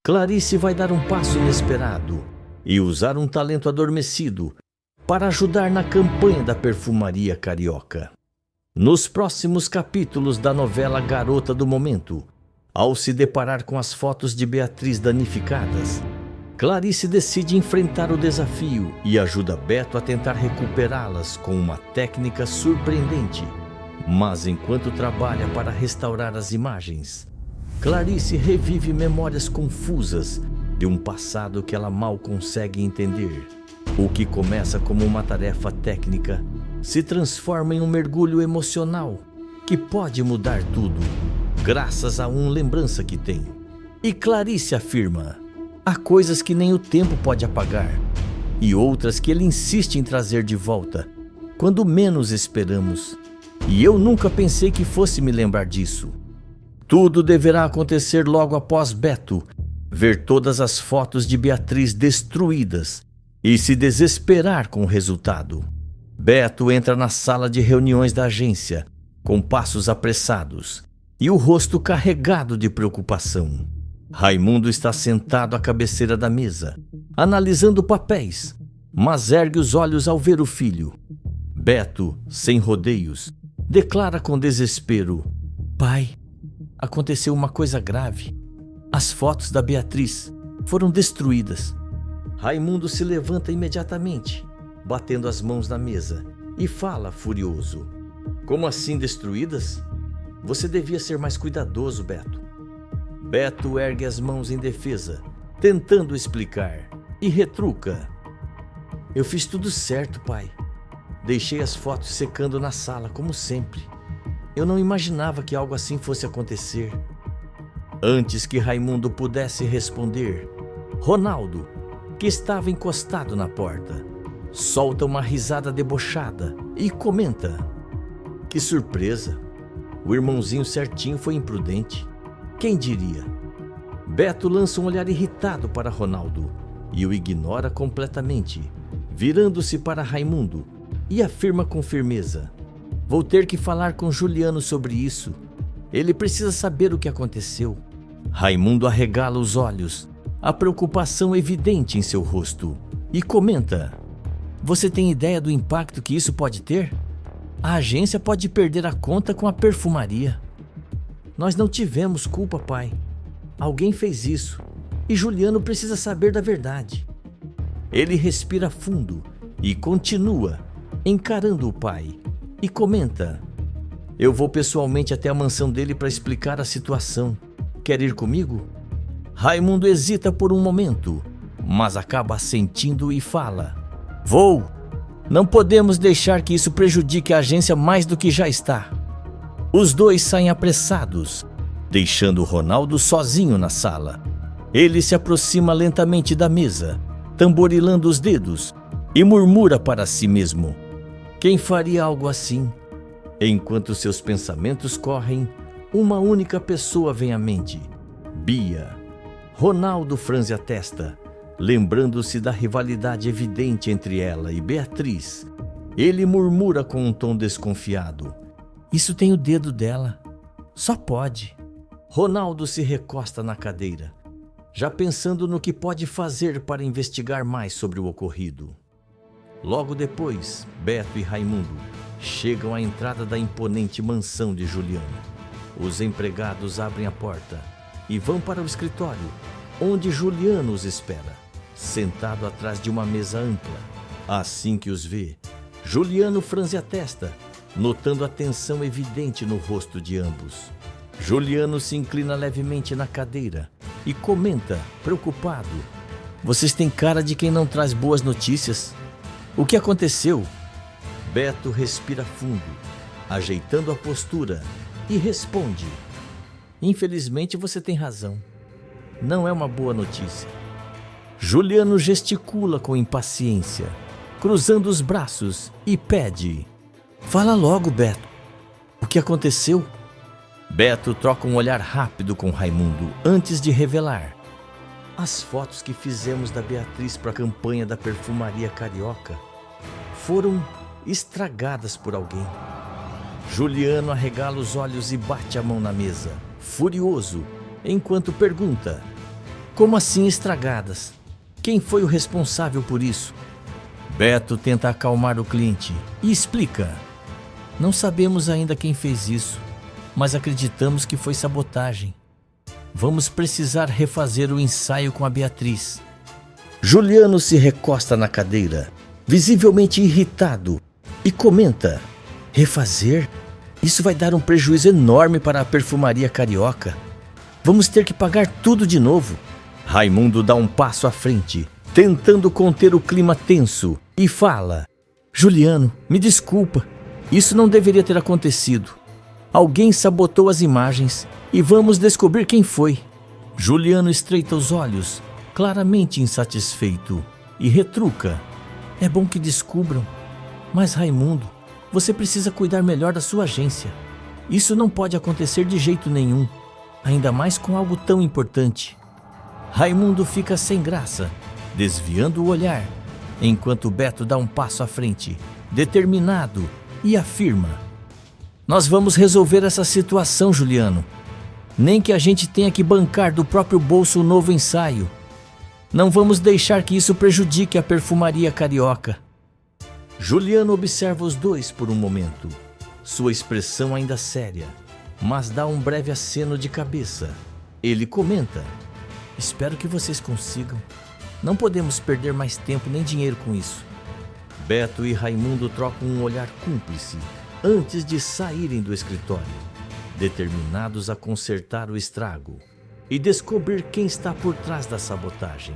Clarice vai dar um passo inesperado e usar um talento adormecido para ajudar na campanha da perfumaria carioca. Nos próximos capítulos da novela Garota do Momento, ao se deparar com as fotos de Beatriz danificadas, Clarice decide enfrentar o desafio e ajuda Beto a tentar recuperá-las com uma técnica surpreendente. Mas enquanto trabalha para restaurar as imagens, Clarice revive memórias confusas de um passado que ela mal consegue entender. O que começa como uma tarefa técnica se transforma em um mergulho emocional que pode mudar tudo, graças a uma lembrança que tem. E Clarice afirma: há coisas que nem o tempo pode apagar, e outras que ele insiste em trazer de volta, quando menos esperamos. E eu nunca pensei que fosse me lembrar disso. Tudo deverá acontecer logo após Beto ver todas as fotos de Beatriz destruídas e se desesperar com o resultado. Beto entra na sala de reuniões da agência, com passos apressados e o rosto carregado de preocupação. Raimundo está sentado à cabeceira da mesa, analisando papéis, mas ergue os olhos ao ver o filho. Beto, sem rodeios, declara com desespero: pai, aconteceu uma coisa grave. As fotos da Beatriz foram destruídas. Raimundo se levanta imediatamente, batendo as mãos na mesa, e fala furioso: como assim destruídas? Você devia ser mais cuidadoso, Beto. Beto ergue as mãos em defesa, tentando explicar, e retruca: eu fiz tudo certo, pai. Deixei as fotos secando na sala, como sempre. Eu não imaginava que algo assim fosse acontecer. Antes que Raimundo pudesse responder, Ronaldo, que estava encostado na porta, solta uma risada debochada e comenta: que surpresa! O irmãozinho certinho foi imprudente. Quem diria? Beto lança um olhar irritado para Ronaldo e o ignora completamente, virando-se para Raimundo e afirma com firmeza: vou ter que falar com Juliano sobre isso. Ele precisa saber o que aconteceu. Raimundo arregala os olhos, a preocupação evidente em seu rosto, e comenta: você tem ideia do impacto que isso pode ter? A agência pode perder a conta com a perfumaria. Nós não tivemos culpa, pai. Alguém fez isso, e Juliano precisa saber da verdade. Ele respira fundo e continua, encarando o pai, e comenta: eu vou pessoalmente até a mansão dele para explicar a situação. Quer ir comigo? Raimundo hesita por um momento, mas acaba assentindo e fala: vou! Não podemos deixar que isso prejudique a agência mais do que já está. Os dois saem apressados, deixando Ronaldo sozinho na sala. Ele se aproxima lentamente da mesa, tamborilando os dedos, e murmura para si mesmo: quem faria algo assim? Enquanto seus pensamentos correm, uma única pessoa vem à mente: Bia. Ronaldo franze a testa, lembrando-se da rivalidade evidente entre ela e Beatriz. Ele murmura com um tom desconfiado: isso tem o dedo dela. Só pode. Ronaldo se recosta na cadeira, já pensando no que pode fazer para investigar mais sobre o ocorrido. Logo depois, Beto e Raimundo chegam à entrada da imponente mansão de Juliano. Os empregados abrem a porta e vão para o escritório, onde Juliano os espera, sentado atrás de uma mesa ampla. Assim que os vê, Juliano franze a testa, notando a tensão evidente no rosto de ambos. Juliano se inclina levemente na cadeira e comenta, preocupado: vocês têm cara de quem não traz boas notícias. O que aconteceu? Beto respira fundo, ajeitando a postura, e responde: infelizmente você tem razão. Não é uma boa notícia. Juliano gesticula com impaciência, cruzando os braços, e pede: fala logo, Beto. O que aconteceu? Beto troca um olhar rápido com Raimundo antes de revelar: as fotos que fizemos da Beatriz para a campanha da perfumaria carioca foram estragadas por alguém. Juliano arregala os olhos e bate a mão na mesa, furioso, enquanto pergunta: Como assim estragadas? Quem foi o responsável por isso? Beto tenta acalmar o cliente e explica. Não sabemos ainda quem fez isso, mas acreditamos que foi sabotagem. Vamos precisar refazer o ensaio com a Beatriz. Juliano se recosta na cadeira, visivelmente irritado, e comenta: refazer? Isso vai dar um prejuízo enorme para a perfumaria carioca. Vamos ter que pagar tudo de novo. Raimundo dá um passo à frente, tentando conter o clima tenso, e fala: Juliano, me desculpa, isso não deveria ter acontecido. Alguém sabotou as imagens e vamos descobrir quem foi. Juliano estreita os olhos, claramente insatisfeito, e retruca: é bom que descubram, mas Raimundo, você precisa cuidar melhor da sua agência. Isso não pode acontecer de jeito nenhum, ainda mais com algo tão importante. Raimundo fica sem graça, desviando o olhar, enquanto Beto dá um passo à frente, determinado, e afirma: nós vamos resolver essa situação, Juliano. Nem que a gente tenha que bancar do próprio bolso o novo ensaio. Não vamos deixar que isso prejudique a perfumaria carioca. Juliano observa os dois por um momento, sua expressão ainda séria, mas dá um breve aceno de cabeça. Ele comenta: espero que vocês consigam. Não podemos perder mais tempo nem dinheiro com isso. Beto e Raimundo trocam um olhar cúmplice antes de saírem do escritório, determinados a consertar o estrago e descobrir quem está por trás da sabotagem.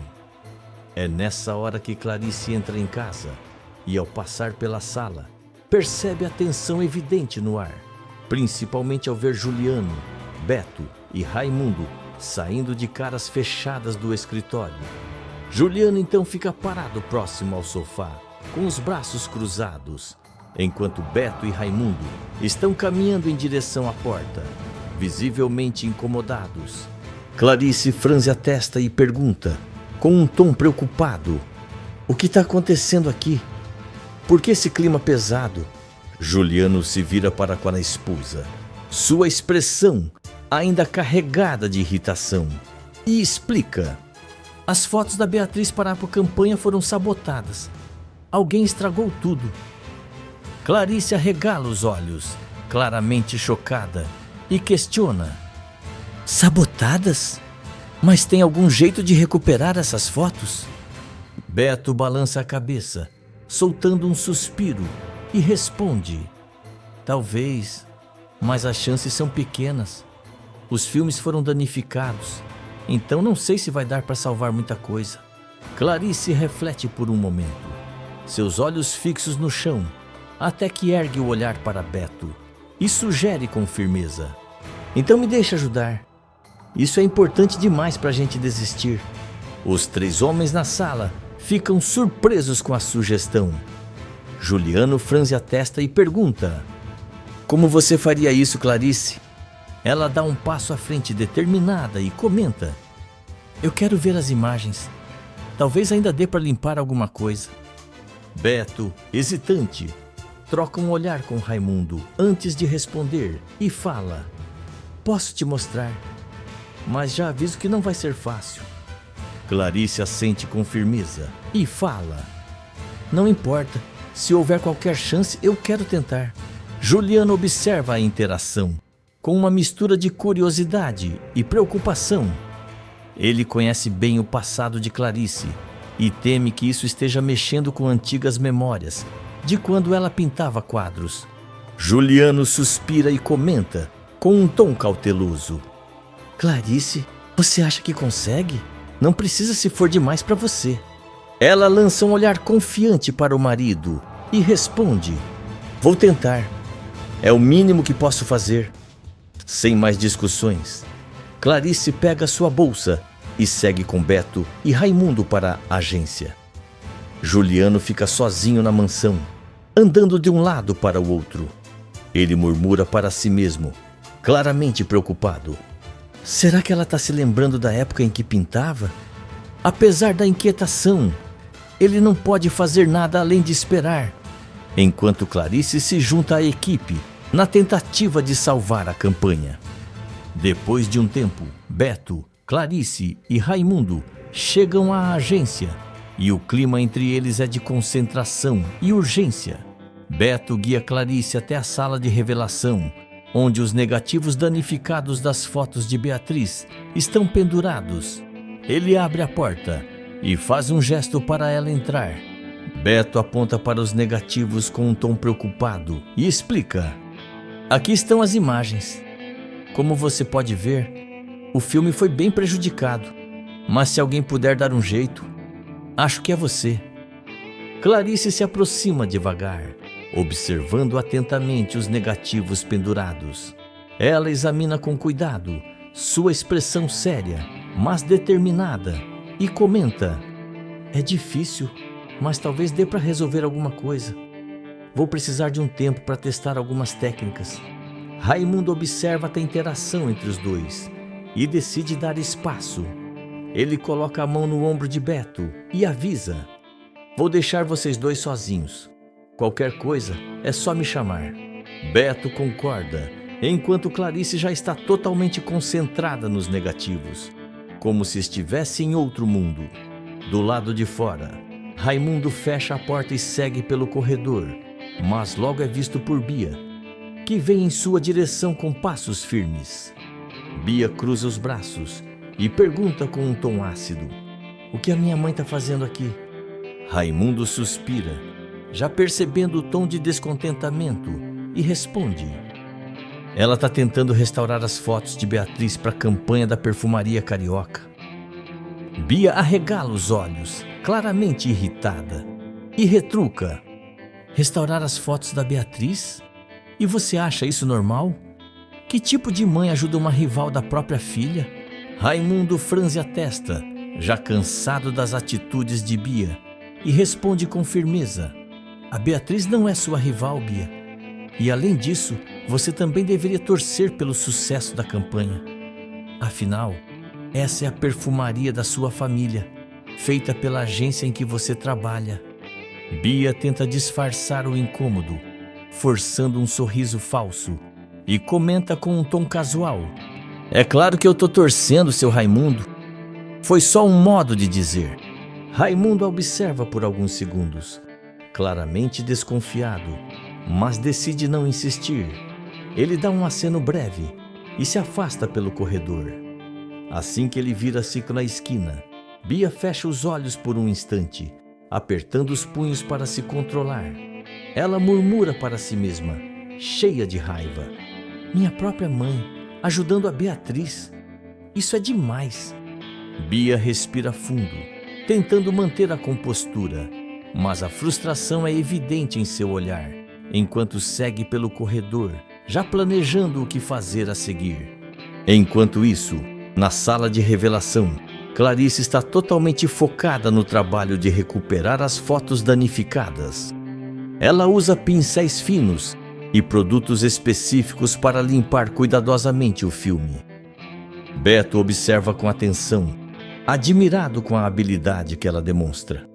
É nessa hora que Clarice entra em casa e, ao passar pela sala, percebe a tensão evidente no ar, principalmente ao ver Juliano, Beto e Raimundo saindo de caras fechadas do escritório. Juliano então fica parado próximo ao sofá, com os braços cruzados, enquanto Beto e Raimundo estão caminhando em direção à porta, visivelmente incomodados. Clarice franze a testa e pergunta, com um tom preocupado: o que está acontecendo aqui? Por que esse clima pesado? Juliano se vira para com a esposa, sua expressão ainda carregada de irritação, e explica: as fotos da Beatriz para a campanha foram sabotadas. Alguém estragou tudo. Clarice arregala os olhos, claramente chocada, e questiona: sabotadas? Mas tem algum jeito de recuperar essas fotos? Beto balança a cabeça, soltando um suspiro, e responde: talvez, mas as chances são pequenas. Os filmes foram danificados, então não sei se vai dar para salvar muita coisa. Clarice reflete por um momento, seus olhos fixos no chão, até que ergue o olhar para Beto e sugere com firmeza: então me deixa ajudar. Isso é importante demais para a gente desistir. Os três homens na sala ficam surpresos com a sugestão. Juliano franze a testa e pergunta: como você faria isso, Clarice? Ela dá um passo à frente determinada e comenta: eu quero ver as imagens. Talvez ainda dê para limpar alguma coisa. Beto, hesitante, troca um olhar com Raimundo antes de responder e fala: posso te mostrar, mas já aviso que não vai ser fácil. Clarice assente com firmeza e fala: não importa, se houver qualquer chance eu quero tentar. Juliano observa a interação com uma mistura de curiosidade e preocupação. Ele conhece bem o passado de Clarice e teme que isso esteja mexendo com antigas memórias de quando ela pintava quadros. Juliano suspira e comenta, com um tom cauteloso: Clarice, você acha que consegue? Não precisa se for demais para você. Ela lança um olhar confiante para o marido e responde: vou tentar. É o mínimo que posso fazer. Sem mais discussões, Clarice pega sua bolsa e segue com Beto e Raimundo para a agência. Juliano fica sozinho na mansão, andando de um lado para o outro. Ele murmura para si mesmo, claramente preocupado: será que ela está se lembrando da época em que pintava? Apesar da inquietação, ele não pode fazer nada além de esperar, enquanto Clarice se junta à equipe na tentativa de salvar a campanha. Depois de um tempo, Beto, Clarice e Raimundo chegam à agência e o clima entre eles é de concentração e urgência. Beto guia Clarice até a sala de revelação, onde os negativos danificados das fotos de Beatriz estão pendurados. Ele abre a porta e faz um gesto para ela entrar. Beto aponta para os negativos com um tom preocupado e explica: aqui estão as imagens. Como você pode ver, o filme foi bem prejudicado, mas se alguém puder dar um jeito, acho que é você. Clarice se aproxima devagar, observando atentamente os negativos pendurados. Ela examina com cuidado sua expressão séria, mas determinada, e comenta: é difícil, mas talvez dê para resolver alguma coisa. Vou precisar de um tempo para testar algumas técnicas. Raimundo observa a interação entre os dois e decide dar espaço. Ele coloca a mão no ombro de Beto e avisa: vou deixar vocês dois sozinhos. Qualquer coisa é só me chamar. Beto concorda, enquanto Clarice já está totalmente concentrada nos negativos, como se estivesse em outro mundo. Do lado de fora, Raimundo fecha a porta e segue pelo corredor, mas logo é visto por Bia, que vem em sua direção com passos firmes. Bia cruza os braços e pergunta com um tom ácido: o que a minha mãe está fazendo aqui? Raimundo suspira, já percebendo o tom de descontentamento, e responde: ela está tentando restaurar as fotos de Beatriz para a campanha da perfumaria carioca. Bia arregala os olhos, claramente irritada, e retruca: restaurar as fotos da Beatriz? E você acha isso normal? Que tipo de mãe ajuda uma rival da própria filha? Raimundo franze a testa, já cansado das atitudes de Bia, e responde com firmeza: a Beatriz não é sua rival, Bia. E além disso, você também deveria torcer pelo sucesso da campanha. Afinal, essa é a perfumaria da sua família, feita pela agência em que você trabalha. Bia tenta disfarçar o incômodo, forçando um sorriso falso, e comenta com um tom casual: é claro que eu tô torcendo, seu Raimundo. Foi só um modo de dizer. Raimundo a observa por alguns segundos, claramente desconfiado, mas decide não insistir. Ele dá um aceno breve e se afasta pelo corredor. Assim que ele vira-se na esquina, Bia fecha os olhos por um instante, apertando os punhos para se controlar. Ela murmura para si mesma, cheia de raiva: minha própria mãe, ajudando a Beatriz. Isso é demais. Bia respira fundo, tentando manter a compostura, mas a frustração é evidente em seu olhar, enquanto segue pelo corredor, já planejando o que fazer a seguir. Enquanto isso, na sala de revelação, Clarice está totalmente focada no trabalho de recuperar as fotos danificadas. Ela usa pincéis finos e produtos específicos para limpar cuidadosamente o filme. Beto observa com atenção, admirado com a habilidade que ela demonstra.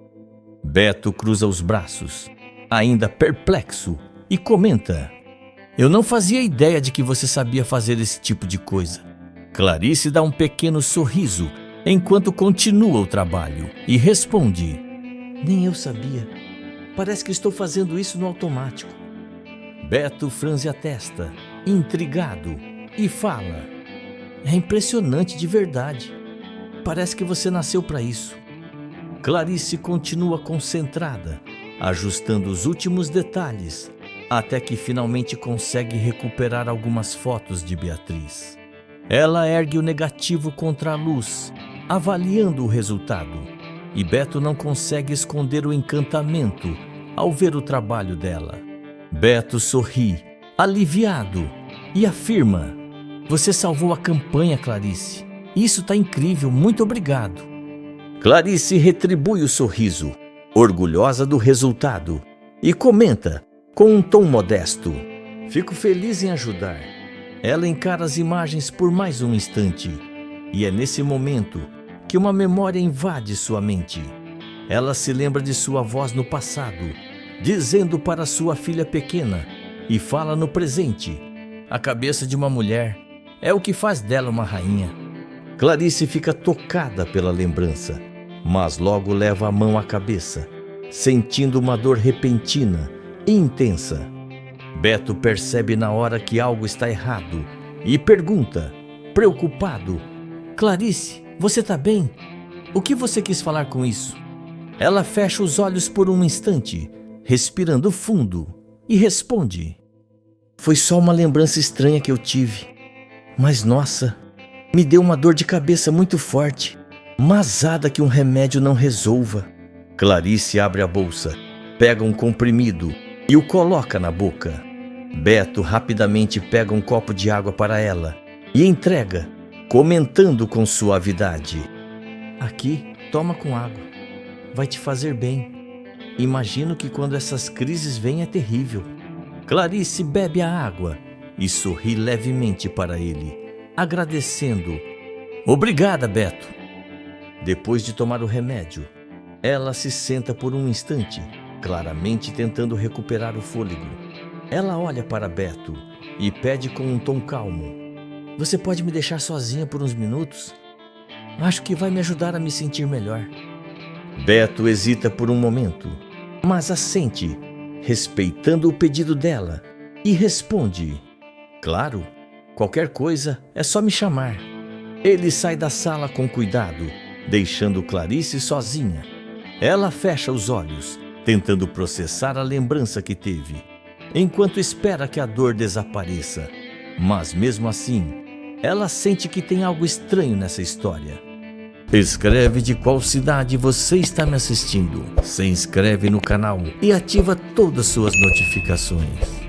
Beto cruza os braços, ainda perplexo, e comenta: eu não fazia ideia de que você sabia fazer esse tipo de coisa. Clarice dá um pequeno sorriso enquanto continua o trabalho e responde: nem eu sabia. Parece que estou fazendo isso no automático. Beto franze a testa, intrigado, e fala: é impressionante de verdade. Parece que você nasceu para isso. Clarice continua concentrada, ajustando os últimos detalhes, até que finalmente consegue recuperar algumas fotos de Beatriz. Ela ergue o negativo contra a luz, avaliando o resultado, e Beto não consegue esconder o encantamento ao ver o trabalho dela. Beto sorri, aliviado, e afirma: você salvou a campanha, Clarice. Isso tá incrível, muito obrigado. Clarice retribui o sorriso, orgulhosa do resultado, e comenta com um tom modesto: fico feliz em ajudar. Ela encara as imagens por mais um instante, e é nesse momento que uma memória invade sua mente. Ela se lembra de sua voz no passado, dizendo para sua filha pequena, e fala no presente: a cabeça de uma mulher é o que faz dela uma rainha. Clarice fica tocada pela lembrança, mas logo leva a mão à cabeça, sentindo uma dor repentina e intensa. Beto percebe na hora que algo está errado e pergunta, preocupado: Clarice, você tá bem? O que você quis falar com isso? Ela fecha os olhos por um instante, respirando fundo, e responde: foi só uma lembrança estranha que eu tive. Mas nossa, me deu uma dor de cabeça muito forte. Mazada que um remédio não resolva. Clarice abre a bolsa, pega um comprimido e o coloca na boca. Beto rapidamente pega um copo de água para ela e entrega, comentando com suavidade: aqui, toma com água. Vai te fazer bem. Imagino que quando essas crises vêm é terrível. Clarice bebe a água e sorri levemente para ele, agradecendo. Obrigada, Beto. Depois de tomar o remédio, ela se senta por um instante, claramente tentando recuperar o fôlego. Ela olha para Beto e pede com um tom calmo: você pode me deixar sozinha por uns minutos? Acho que vai me ajudar a me sentir melhor. Beto hesita por um momento, mas assente, respeitando o pedido dela, e responde: claro, qualquer coisa é só me chamar. Ele sai da sala com cuidado, deixando Clarice sozinha. Ela fecha os olhos, tentando processar a lembrança que teve, enquanto espera que a dor desapareça. Mas mesmo assim, ela sente que tem algo estranho nessa história. Escreve de qual cidade você está me assistindo, se inscreve no canal e ativa todas as suas notificações.